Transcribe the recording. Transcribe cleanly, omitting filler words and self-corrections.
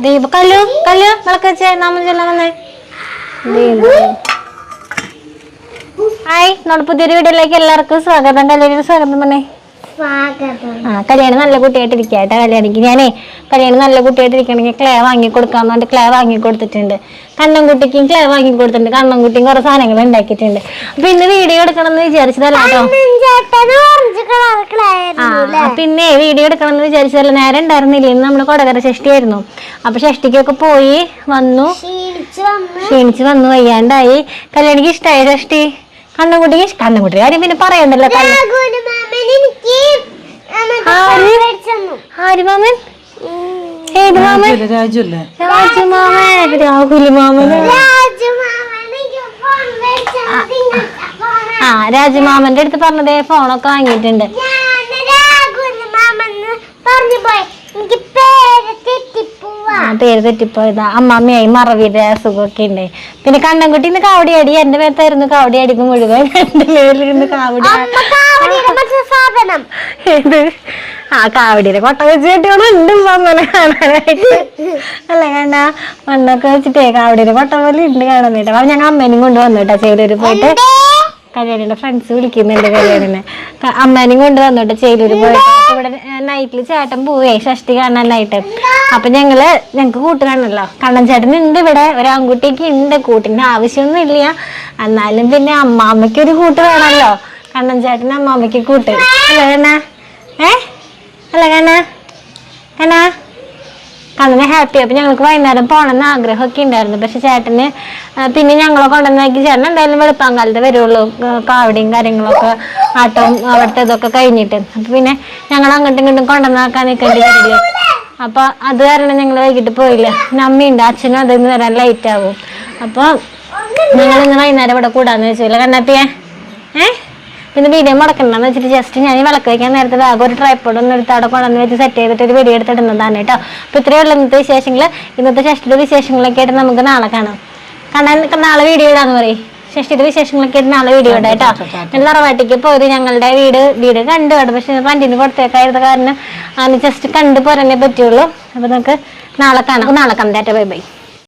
ദീപ കല്ലു കല്ലു വിളക്ക് വെച്ചേ നാമം ചൊല്ലാൻ വന്നേ. ഹായ്, നമ്മുടെ പുതിയൊരു വീഡിയോയിലേക്ക് എല്ലാവർക്കും സ്വാഗതം. കല്യാണിന് സ്വാഗതം പറഞ്ഞേ. കല്യാണി നല്ല കുട്ടിയായിട്ടിരിക്കട്ടെ. കല്യാണിക്ക് ഞാനേ കല്യാണി നല്ല കുട്ടിയായിട്ടിരിക്കണമെങ്കിൽ ക്ലേ വാങ്ങി കൊടുക്കാന്ന് പറഞ്ഞിട്ട് ക്ലേ വാങ്ങി കൊടുത്തിട്ടുണ്ട്. കണ്ണൻകുട്ടിക്കും ക്ലേ വാങ്ങി കൊടുത്തിട്ടുണ്ട്. കണ്ണൻകുട്ടിയും കുറെ സാധനങ്ങൾ ഉണ്ടാക്കിയിട്ടുണ്ട്. അപ്പൊ ഇന്ന് വീഡിയോ എടുക്കണം എന്ന് വിചാരിച്ചതല്ല കേട്ടോ. പിന്നെ വീഡിയോ എടുക്കണം എന്ന് വിചാരിച്ചതല്ല, നേരെ ഉണ്ടായിരുന്നില്ല. ഇന്ന് നമ്മള് കൊടകര ഷഷ്ടി ആയിരുന്നു. അപ്പൊ ഷഷ്ടിക്കൊക്കെ പോയി വന്നു, ക്ഷീണിച്ച് വന്നു, വയ്യാണ്ടായി. കല്യാണിക്ക് ഇഷ്ടമായി ഷഷ്ടി. കണ്ണൻകുട്ടി കാര്യം പിന്നെ പറയണ്ടല്ലോ. ആര്യമാമൻ ഏത് മാമൻ? രാഹുൽ മാമൻ. രാജുമാമന്റെ അടുത്ത് പറഞ്ഞതേ ഫോണൊക്കെ വാങ്ങിയിട്ടുണ്ട്. പേര് തെറ്റിപ്പോയതാ. അമ്മാമ്മയായി മറവിയുടെ അസുഖമൊക്കെ ഉണ്ട്. പിന്നെ കണ്ണൻകുട്ടി ഇന്ന് കാവടിയാടി. എന്റെ പേരത്തായിരുന്നു കാവടിയാടിക്ക് മുഴുവൻ. എന്റെ പേരിലിരുന്ന് കാവടി. ഏത് കാവടിയുടെ കൊട്ട വെച്ച് കെട്ടിയോളുണ്ട് അങ്ങനെ കാണാനായിട്ട്. അല്ല കണ്ട മണ്ണൊക്കെ വെച്ചിട്ടേ കാവടിയുടെ കൊട്ട പോലെ ഉണ്ട് കാണാനായിട്ട്. അപ്പൊ ഞങ്ങൾ അമ്മേനും കൊണ്ട് വന്നു കേട്ടോ. ചേലൂര് പോയിട്ട് കല്യാണിയുടെ ഫ്രണ്ട്സ് വിളിക്കുന്നുണ്ട്. കല്യാണിനെ അമ്മേനും കൊണ്ട് വന്നോട്ടെ ചേലൂര് പോയിട്ട്. ഇവിടെ നൈറ്റിൽ ചേട്ടൻ പോവേ ഷഷ്ടി കാണാനായിട്ട്. അപ്പൊ ഞങ്ങക്ക് കൂട്ട് കാണണല്ലോ. കണ്ണൻ ചേട്ടൻ ഉണ്ട് ഇവിടെ. ഒരു ആൺകുട്ടിക്ക് ഉണ്ട്. കൂട്ടിന്റെ ആവശ്യമൊന്നും ഇല്ല. എന്നാലും പിന്നെ അമ്മാമ്മയ്ക്ക് ഒരു കൂട്ട് വേണമല്ലോ. കണ്ണൻ ചേട്ടന് അമ്മാമ്മയ്ക്ക് കൂട്ട് അല്ലേ കണ്ണ? അല്ല കണ്ണന് ഹാപ്പി. അപ്പൊ ഞങ്ങൾക്ക് വൈകുന്നേരം പോകണമെന്ന് ആഗ്രഹമൊക്കെ ഉണ്ടായിരുന്നു. പക്ഷെ ചേട്ടന് പിന്നെ ഞങ്ങളെ കൊണ്ടുവന്നാക്കി ചേട്ടൻ എന്തായാലും വെളുപ്പാങ്കാലത്ത് വരുള്ളൂ. കാവടിയും കാര്യങ്ങളൊക്കെ ആട്ടവും അവിടുത്തെ ഇതൊക്കെ കഴിഞ്ഞിട്ട്. അപ്പൊ പിന്നെ ഞങ്ങൾ അങ്ങോട്ടും ഇങ്ങോട്ടും കൊണ്ടുവന്നാക്കാൻ നിൽക്കേണ്ടി വരില്ലേ. അപ്പൊ അത് കാരണം ഞങ്ങൾ വൈകിട്ട് പോയില്ല. പിന്നെ അമ്മയുണ്ട്, അച്ഛനും അതിന്ന് വരാൻ ലേറ്റ് ആവും. അപ്പൊ ഞങ്ങൾ ഇന്ന് വൈകുന്നേരം ഇവിടെ കൂടാന്ന് വെച്ചില്ല കണ്ണാപ്പിയെ. പിന്നെ വീഡിയോ മുടക്കണ്ടെന്ന് വെച്ചിട്ട് ജസ്റ്റ് ഞാൻ വിളക്ക് വയ്ക്കാൻ നേരത്തെ ബാഗ് ഒരു ട്രൈപ്പോഡ് ഒന്ന് എടുത്ത് അവിടെ കൊണ്ടുവന്ന് വെച്ച് സെറ്റ് ചെയ്തിട്ട് ഒരു വീഡിയോ എടുത്തിടുന്നതാണ് കേട്ടോ. അപ്പൊ ഇത്രയുള്ള ഇന്നത്തെ വിശേഷങ്ങൾ. ഇന്നത്തെ ഷഷ്ടിയുടെ വിശേഷങ്ങളൊക്കെ ആയിട്ട് നമുക്ക് നാളെ കാണാം. നാളെ വീഡിയോ ഇടാന്ന് പറയും. ഷഷ്ടിയുടെ വിശേഷങ്ങളൊക്കെ ആയിട്ട് നാളെ വീഡിയോ ഇടാം കേട്ടോ. ഞാൻ തറവാട്ടിക്ക് പോയത് ഞങ്ങളുടെ വീട് കണ്ടു കേട്ടോ. പക്ഷെ റെന്റിന് കൊടുത്തേക്കായത് കാരണം അതിന് ജസ്റ്റ് കണ്ടു പോരാനേ പറ്റുള്ളൂ. അപ്പൊ നമുക്ക് നാളെ കാണാം. Tata bye bye.